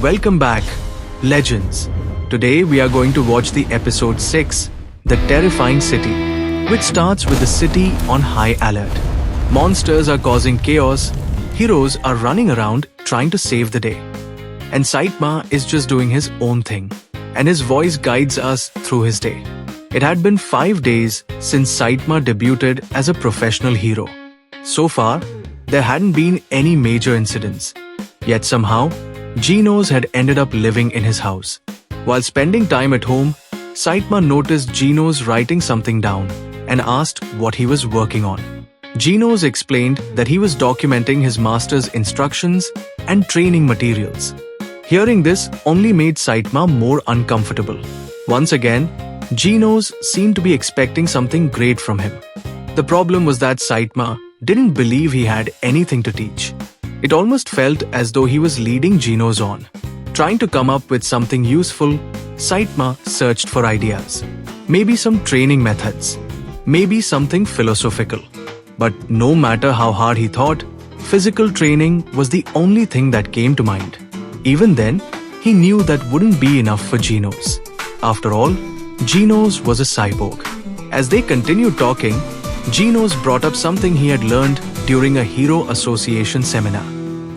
Welcome back, legends. Today we are going to watch the episode 6, The Terrifying City, which starts with the city on high alert. Monsters are causing chaos, heroes are running around trying to save the day. And Saitama is just doing his own thing, and his voice guides us through his day. It had been 5 days since Saitama debuted as a professional hero. So far, there hadn't been any major incidents. Yet somehow, Genos had ended up living in his house. While spending time at home, Saitama noticed Genos writing something down and asked what he was working on. Genos explained that he was documenting his master's instructions and training materials. Hearing this only made Saitama more uncomfortable. Once again, Genos seemed to be expecting something great from him. The problem was that Saitama didn't believe he had anything to teach. It almost felt as though he was leading Genos on. Trying to come up with something useful, Saitama searched for ideas. Maybe some training methods. Maybe something philosophical. But no matter how hard he thought, physical training was the only thing that came to mind. Even then, he knew that wouldn't be enough for Genos. After all, Genos was a cyborg. As they continued talking, Genos brought up something he had learned during a Hero Association seminar.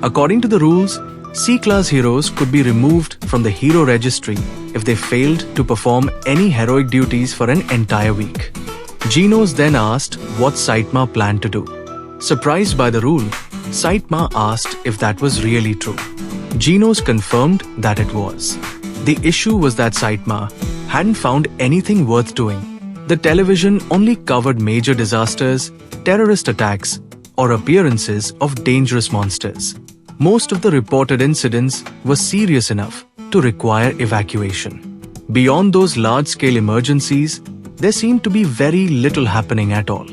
According to the rules, C-class heroes could be removed from the hero registry if they failed to perform any heroic duties for an entire week. Genos then asked what Saitama planned to do. Surprised by the rule, Saitama asked if that was really true. Genos confirmed that it was. The issue was that Saitama hadn't found anything worth doing. The television only covered major disasters, terrorist attacks, or appearances of dangerous monsters. Most of the reported incidents were serious enough to require evacuation. Beyond those large-scale emergencies, there seemed to be very little happening at all.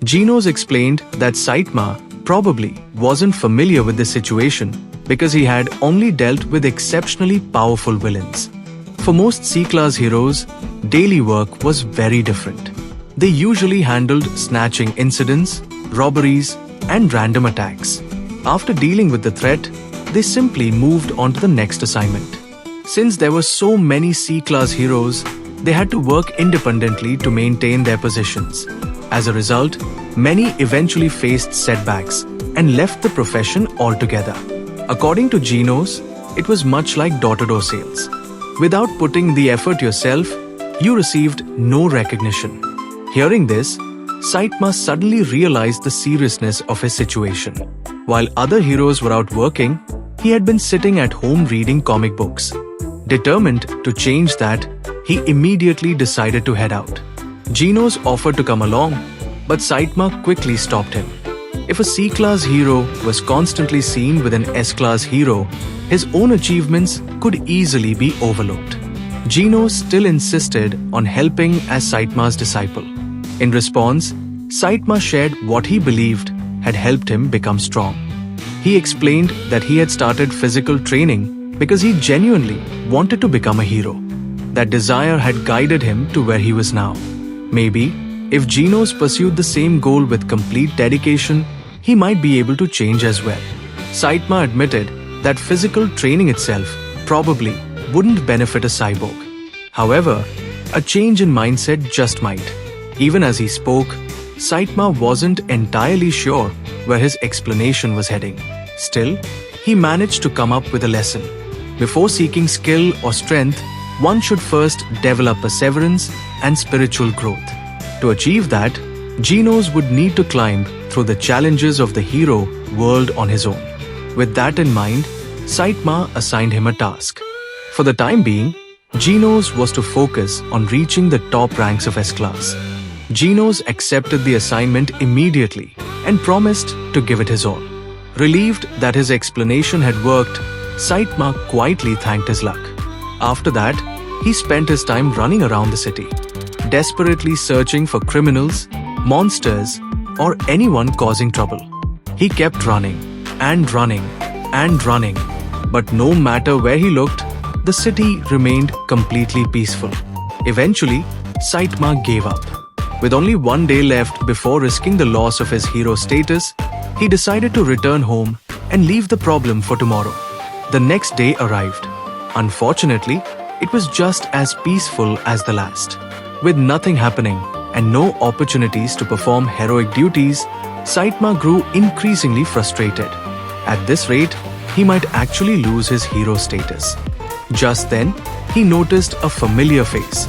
Genos explained that Saitama probably wasn't familiar with this situation because he had only dealt with exceptionally powerful villains. For most C-class heroes, daily work was very different. They usually handled snatching incidents, robberies, and random attacks. After dealing with the threat, they simply moved on to the next assignment. Since there were so many C-class heroes, they had to work independently to maintain their positions. As a result, many eventually faced setbacks and left the profession altogether. According to Genos, it was much like door-to-door sales. Without putting the effort yourself, you received no recognition. Hearing this, Saitama suddenly realized the seriousness of his situation. While other heroes were out working, he had been sitting at home reading comic books. Determined to change that, he immediately decided to head out. Genos offered to come along, but Saitama quickly stopped him. If a C-class hero was constantly seen with an S-class hero, his own achievements could easily be overlooked. Genos still insisted on helping as Saitama's disciple. In response, Saitama shared what he believed had helped him become strong. He explained that he had started physical training because he genuinely wanted to become a hero. That desire had guided him to where he was now. Maybe, if Genos pursued the same goal with complete dedication, he might be able to change as well. Saitama admitted that physical training itself probably wouldn't benefit a cyborg. However, a change in mindset just might. Even as he spoke, Saitama wasn't entirely sure where his explanation was heading. Still, he managed to come up with a lesson. Before seeking skill or strength, one should first develop perseverance and spiritual growth. To achieve that, Genos would need to climb through the challenges of the hero world on his own. With that in mind, Saitama assigned him a task. For the time being, Genos was to focus on reaching the top ranks of S-class. Genos accepted the assignment immediately and promised to give it his all. Relieved that his explanation had worked, Saitama quietly thanked his luck. After that, he spent his time running around the city, desperately searching for criminals, monsters, or anyone causing trouble. He kept running and running and running, but no matter where he looked, the city remained completely peaceful. Eventually, Saitama gave up. With only 1 day left before risking the loss of his hero status, he decided to return home and leave the problem for tomorrow. The next day arrived, Unfortunately, it was just as peaceful as the last. With nothing happening and no opportunities to perform heroic duties, Saitama grew increasingly frustrated. At this rate, he might actually lose his hero status. Just then, he noticed a familiar face.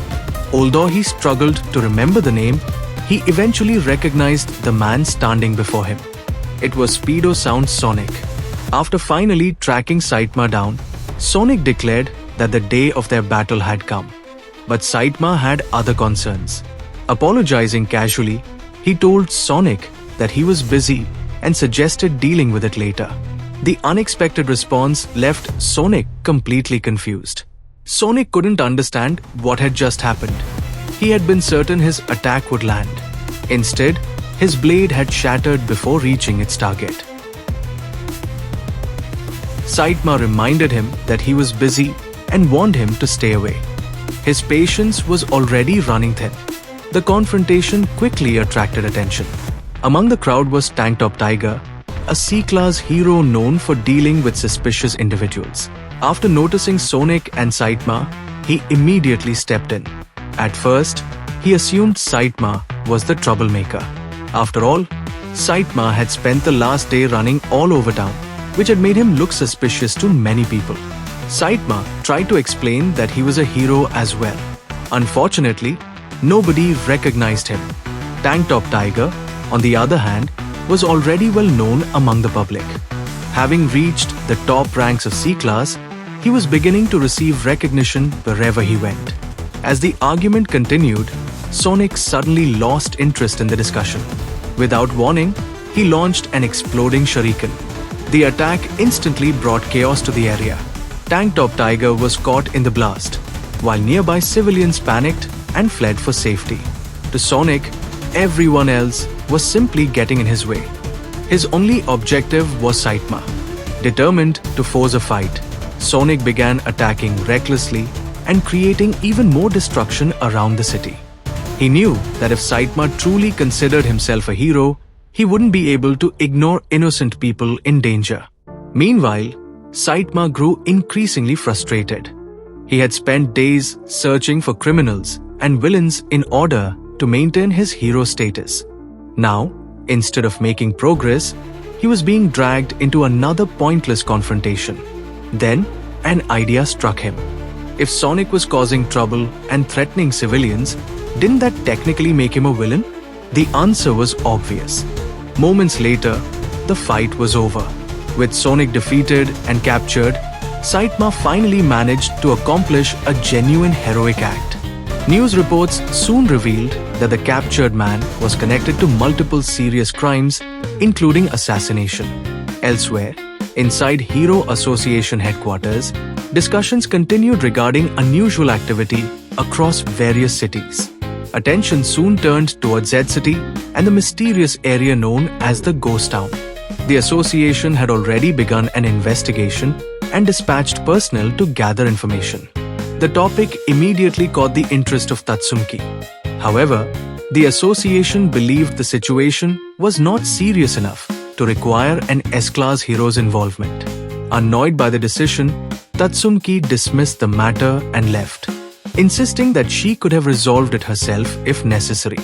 Although he struggled to remember the name, he eventually recognized the man standing before him. It was Speedo Sound Sonic. After finally tracking Saitama down, Sonic declared that the day of their battle had come. But Saitama had other concerns. Apologizing casually, he told Sonic that he was busy and suggested dealing with it later. The unexpected response left Sonic completely confused. Sonic couldn't understand what had just happened. He had been certain his attack would land. Instead, his blade had shattered before reaching its target. Saitama reminded him that he was busy and warned him to stay away. His patience was already running thin. The confrontation quickly attracted attention. Among the crowd was Tank Top Tiger, a C-class hero known for dealing with suspicious individuals. After noticing Sonic and Saitama, he immediately stepped in. At first, he assumed Saitama was the troublemaker. After all, Saitama had spent the last day running all over town, which had made him look suspicious to many people. Saitama tried to explain that he was a hero as well. Unfortunately, nobody recognized him. Tank Top Tiger, on the other hand, was already well known among the public. Having reached the top ranks of C-class, he was beginning to receive recognition wherever he went. As the argument continued, Sonic suddenly lost interest in the discussion. Without warning, he launched an exploding shuriken. The attack instantly brought chaos to the area. Tank Top Tiger was caught in the blast, while nearby civilians panicked and fled for safety. To Sonic, everyone else was simply getting in his way. His only objective was Saitama. Determined to force a fight, Sonic began attacking recklessly and creating even more destruction around the city. He knew that if Saitama truly considered himself a hero, he wouldn't be able to ignore innocent people in danger. Meanwhile, Saitama grew increasingly frustrated. He had spent days searching for criminals and villains in order to maintain his hero status. Now, instead of making progress, he was being dragged into another pointless confrontation. Then, an idea struck him. If Sonic was causing trouble and threatening civilians, didn't that technically make him a villain? The answer was obvious. Moments later, the fight was over. With Sonic defeated and captured, Saitama finally managed to accomplish a genuine heroic act. News reports soon revealed that the captured man was connected to multiple serious crimes, including assassination. Elsewhere, inside Hero Association headquarters, discussions continued regarding unusual activity across various cities. Attention soon turned towards Z City and the mysterious area known as the Ghost Town. The association had already begun an investigation and dispatched personnel to gather information. The topic immediately caught the interest of Tatsumki. However, the association believed the situation was not serious enough to require an S-class hero's involvement. Annoyed by the decision, Tatsumki dismissed the matter and left, insisting that she could have resolved it herself if necessary.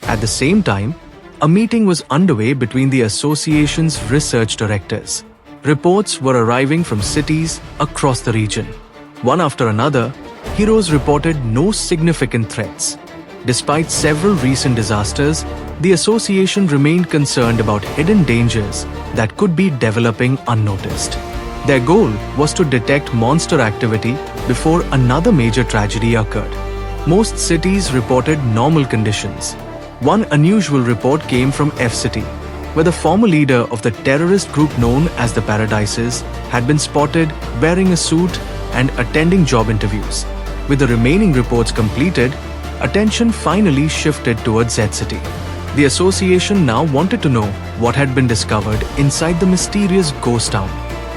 At the same time, a meeting was underway between the association's research directors. Reports were arriving from cities across the region. One after another, heroes reported no significant threats. Despite several recent disasters, the association remained concerned about hidden dangers that could be developing unnoticed. Their goal was to detect monster activity before another major tragedy occurred. Most cities reported normal conditions. One unusual report came from F City, where the former leader of the terrorist group known as the Paradises had been spotted wearing a suit and attending job interviews. With the remaining reports completed, attention finally shifted towards Z City. The association now wanted to know what had been discovered inside the mysterious ghost town.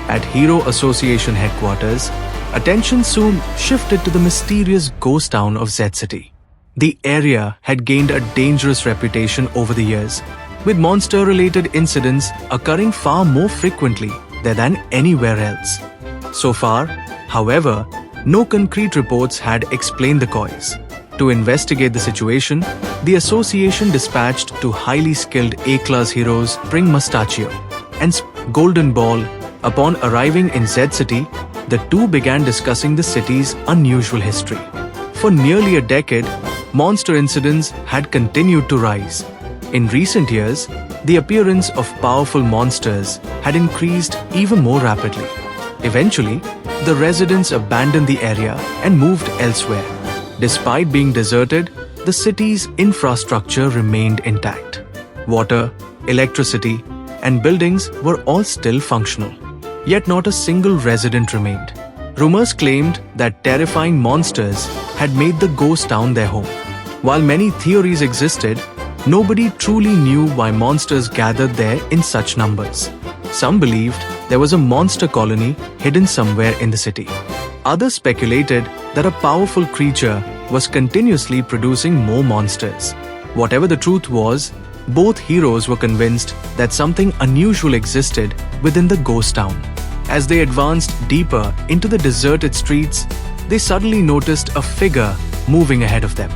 At Hero Association headquarters, Attention soon shifted to the mysterious ghost town of Z City. The area had gained a dangerous reputation over the years, with monster-related incidents occurring far more frequently there than anywhere else. So far, however, no concrete reports had explained the cause. To investigate the situation, the association dispatched two highly skilled A-class heroes, Spring Mustachio and Golden Ball. Upon arriving in Z City, the two began discussing the city's unusual history. For nearly a decade, monster incidents had continued to rise. In recent years, the appearance of powerful monsters had increased even more rapidly. Eventually, the residents abandoned the area and moved elsewhere. Despite being deserted, the city's infrastructure remained intact. Water, electricity, and buildings were all still functional. Yet not a single resident remained. Rumors claimed that terrifying monsters had made the ghost town their home. While many theories existed, nobody truly knew why monsters gathered there in such numbers. Some believed there was a monster colony hidden somewhere in the city. Others speculated that a powerful creature was continuously producing more monsters. Whatever the truth was, both heroes were convinced that something unusual existed within the ghost town. As they advanced deeper into the deserted streets, they suddenly noticed a figure moving ahead of them.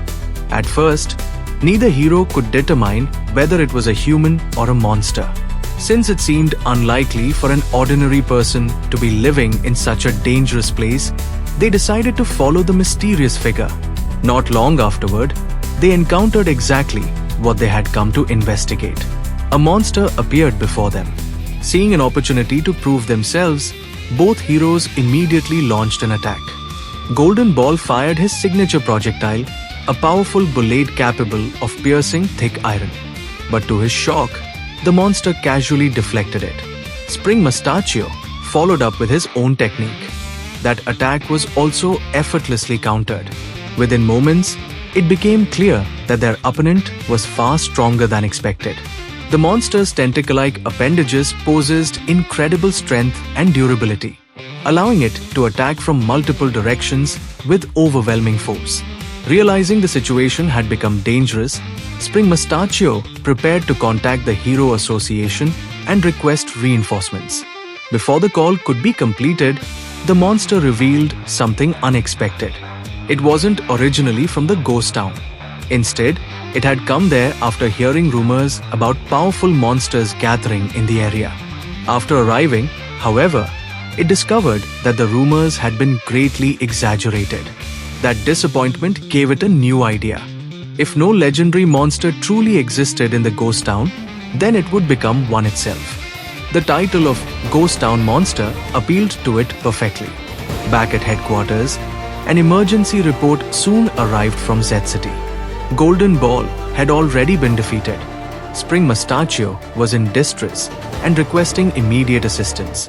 At first, neither hero could determine whether it was a human or a monster. Since it seemed unlikely for an ordinary person to be living in such a dangerous place, they decided to follow the mysterious figure. Not long afterward, they encountered exactly what they had come to investigate. A monster appeared before them. Seeing an opportunity to prove themselves, both heroes immediately launched an attack. Golden Ball fired his signature projectile, a powerful blade capable of piercing thick iron. But to his shock, the monster casually deflected it. Spring Mustachio followed up with his own technique. That attack was also effortlessly countered. Within moments, it became clear that their opponent was far stronger than expected. The monster's tentacle-like appendages possessed incredible strength and durability, allowing it to attack from multiple directions with overwhelming force. Realizing the situation had become dangerous, Spring Mustachio prepared to contact the Hero Association and request reinforcements. Before the call could be completed, the monster revealed something unexpected. It wasn't originally from the ghost town. Instead, it had come there after hearing rumors about powerful monsters gathering in the area. After arriving, however, it discovered that the rumors had been greatly exaggerated. That disappointment gave it a new idea. If no legendary monster truly existed in the ghost town, then it would become one itself. The title of Ghost Town Monster appealed to it perfectly. Back at headquarters, an emergency report soon arrived from Z City. Golden Ball had already been defeated. Spring Mustachio was in distress and requesting immediate assistance.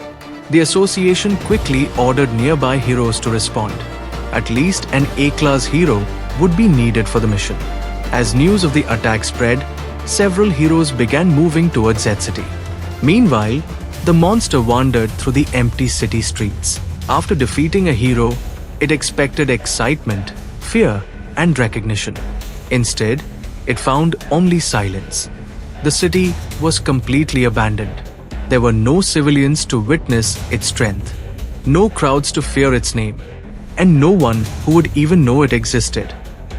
The association quickly ordered nearby heroes to respond. At least an A-class hero would be needed for the mission. As news of the attack spread, several heroes began moving towards Z City. Meanwhile, the monster wandered through the empty city streets. After defeating a hero, it expected excitement, fear, and recognition. Instead, it found only silence. The city was completely abandoned. There were no civilians to witness its strength, no crowds to fear its name, and no one who would even know it existed.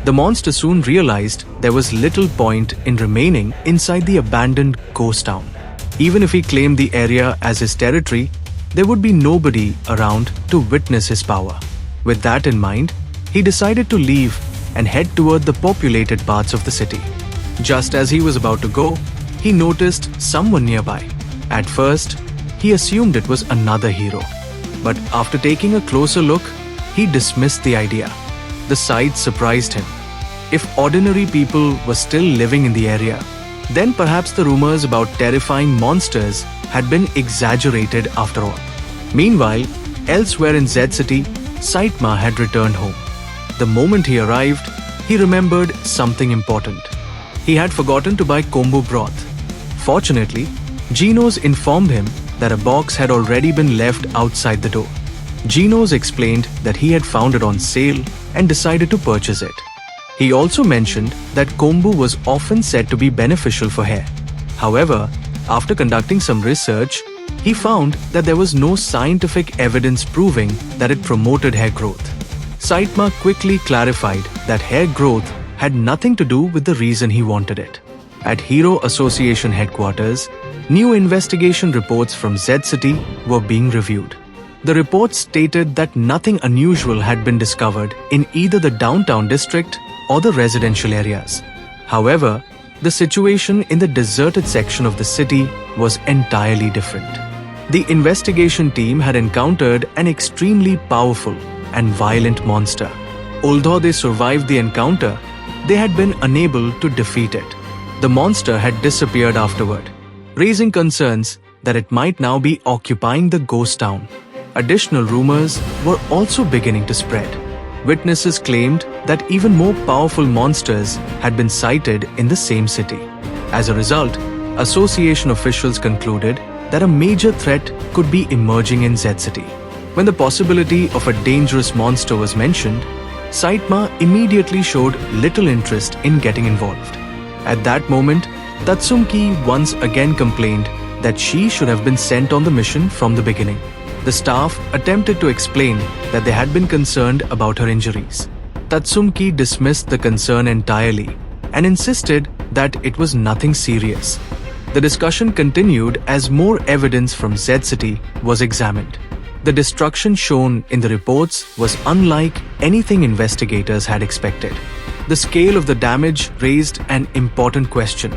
The monster soon realized there was little point in remaining inside the abandoned ghost town. Even if he claimed the area as his territory, there would be nobody around to witness his power. With that in mind, he decided to leave and head toward the populated parts of the city. Just as he was about to go, he noticed someone nearby. At first, he assumed it was another hero. But after taking a closer look, he dismissed the idea. The sight surprised him. If ordinary people were still living in the area, then perhaps the rumors about terrifying monsters had been exaggerated after all. Meanwhile, elsewhere in Z City, Saitama had returned home. The moment he arrived, he remembered something important. He had forgotten to buy kombu broth. Fortunately, Genos informed him that a box had already been left outside the door. Genos explained that he had found it on sale and decided to purchase it. He also mentioned that kombu was often said to be beneficial for hair. However, after conducting some research, he found that there was no scientific evidence proving that it promoted hair growth. Saitama quickly clarified that hair growth had nothing to do with the reason he wanted it. At Hero Association headquarters, new investigation reports from Z City were being reviewed. The reports stated that nothing unusual had been discovered in either the downtown district or the residential areas. However, the situation in the deserted section of the city was entirely different. The investigation team had encountered an extremely powerful and violent monster. Although they survived the encounter, they had been unable to defeat it. The monster had disappeared afterward, raising concerns that it might now be occupying the ghost town. Additional rumors were also beginning to spread. Witnesses claimed that even more powerful monsters had been sighted in the same city. As a result, association officials concluded that a major threat could be emerging in Z City. When the possibility of a dangerous monster was mentioned, Saitama immediately showed little interest in getting involved. At that moment, Tatsumki once again complained that she should have been sent on the mission from the beginning. The staff attempted to explain that they had been concerned about her injuries. Tatsumki dismissed the concern entirely and insisted that it was nothing serious. The discussion continued as more evidence from Z City was examined. The destruction shown in the reports was unlike anything investigators had expected. The scale of the damage raised an important question.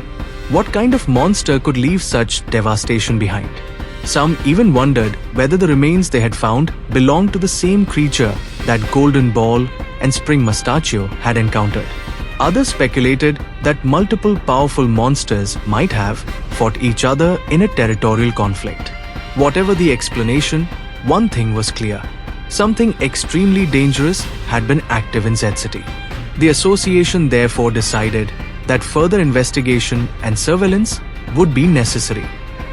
What kind of monster could leave such devastation behind? Some even wondered whether the remains they had found belonged to the same creature that Golden Ball and Spring Mustachio had encountered. Others speculated that multiple powerful monsters might have fought each other in a territorial conflict. Whatever the explanation, one thing was clear. Something extremely dangerous had been active in Z City. The association therefore decided that further investigation and surveillance would be necessary.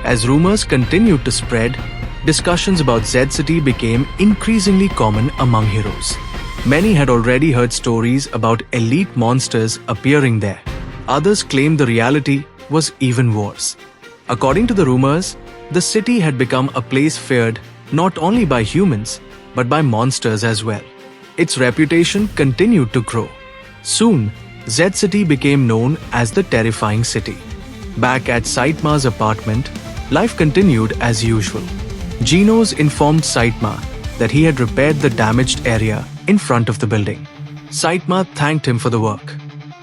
As rumors continued to spread, discussions about Z City became increasingly common among heroes. Many had already heard stories about elite monsters appearing there. Others claimed the reality was even worse. According to the rumors, the city had become a place feared not only by humans, but by monsters as well. Its reputation continued to grow. Soon, Z City became known as the terrifying city. Back at Saitama's apartment, life continued as usual. Genos informed Saitama that he had repaired the damaged area in front of the building. Saitama thanked him for the work.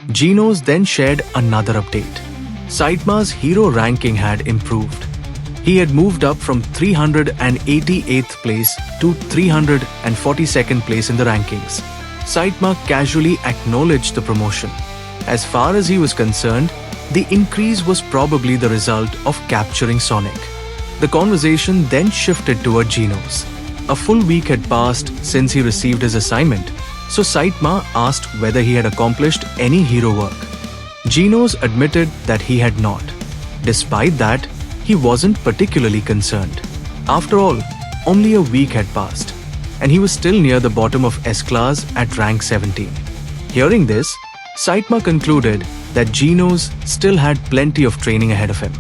Genos then shared another update. Saitama's hero ranking had improved. He had moved up from 388th place to 342nd place in the rankings. Saitama casually acknowledged the promotion. As far as he was concerned, the increase was probably the result of capturing Sonic. The conversation then shifted toward Genos. A full week had passed since he received his assignment, so Saitama asked whether he had accomplished any hero work. Genos admitted that he had not. Despite that, he wasn't particularly concerned. After all, only a week had passed, and he was still near the bottom of S-Class at rank 17. Hearing this, Saitama concluded that Genos still had plenty of training ahead of him.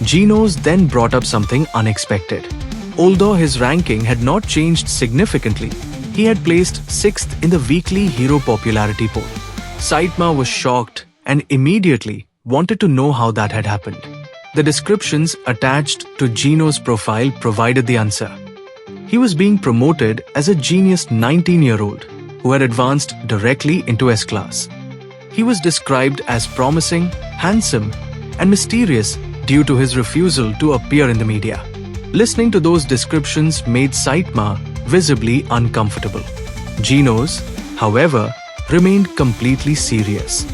Genos then brought up something unexpected. Although his ranking had not changed significantly, he had placed 6th in the weekly hero popularity poll. Saitama was shocked and immediately wanted to know how that had happened. The descriptions attached to Genos' profile provided the answer. He was being promoted as a genius 19-year-old who had advanced directly into S-Class. He was described as promising, handsome, and mysterious due to his refusal to appear in the media. Listening to those descriptions made Saitama visibly uncomfortable. Genos, however, remained completely serious.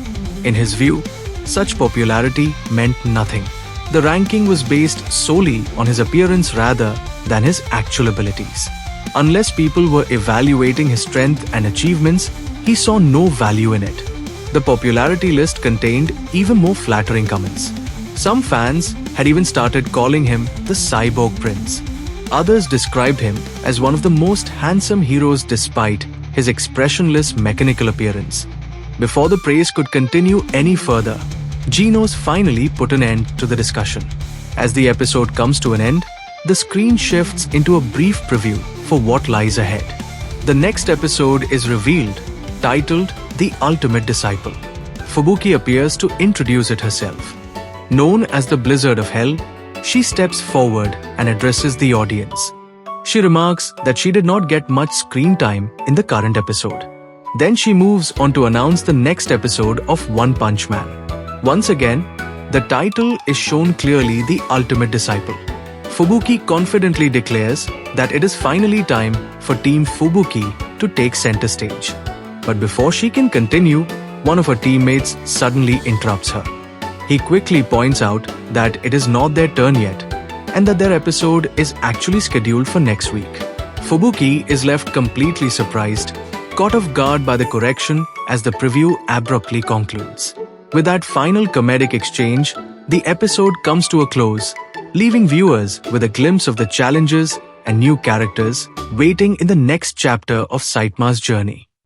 In his view, such popularity meant nothing. The ranking was based solely on his appearance rather than his actual abilities. Unless people were evaluating his strength and achievements, he saw no value in it. The popularity list contained even more flattering comments. Some fans had even started calling him the Cyborg Prince. Others described him as one of the most handsome heroes despite his expressionless mechanical appearance. Before the praise could continue any further, Genos finally put an end to the discussion. As the episode comes to an end, the screen shifts into a brief preview for what lies ahead. The next episode is revealed, titled The Ultimate Disciple. Fubuki appears to introduce it herself. Known as the Blizzard of Hell, she steps forward and addresses the audience. She remarks that she did not get much screen time in the current episode. Then she moves on to announce the next episode of One Punch Man. Once again, the title is shown clearly, The Ultimate Disciple. Fubuki confidently declares that it is finally time for Team Fubuki to take center stage. But before she can continue, one of her teammates suddenly interrupts her. He quickly points out that it is not their turn yet and that their episode is actually scheduled for next week. Fubuki is left completely surprised, caught off guard by the correction as the preview abruptly concludes. With that final comedic exchange, the episode comes to a close, leaving viewers with a glimpse of the challenges and new characters waiting in the next chapter of Saitama's journey.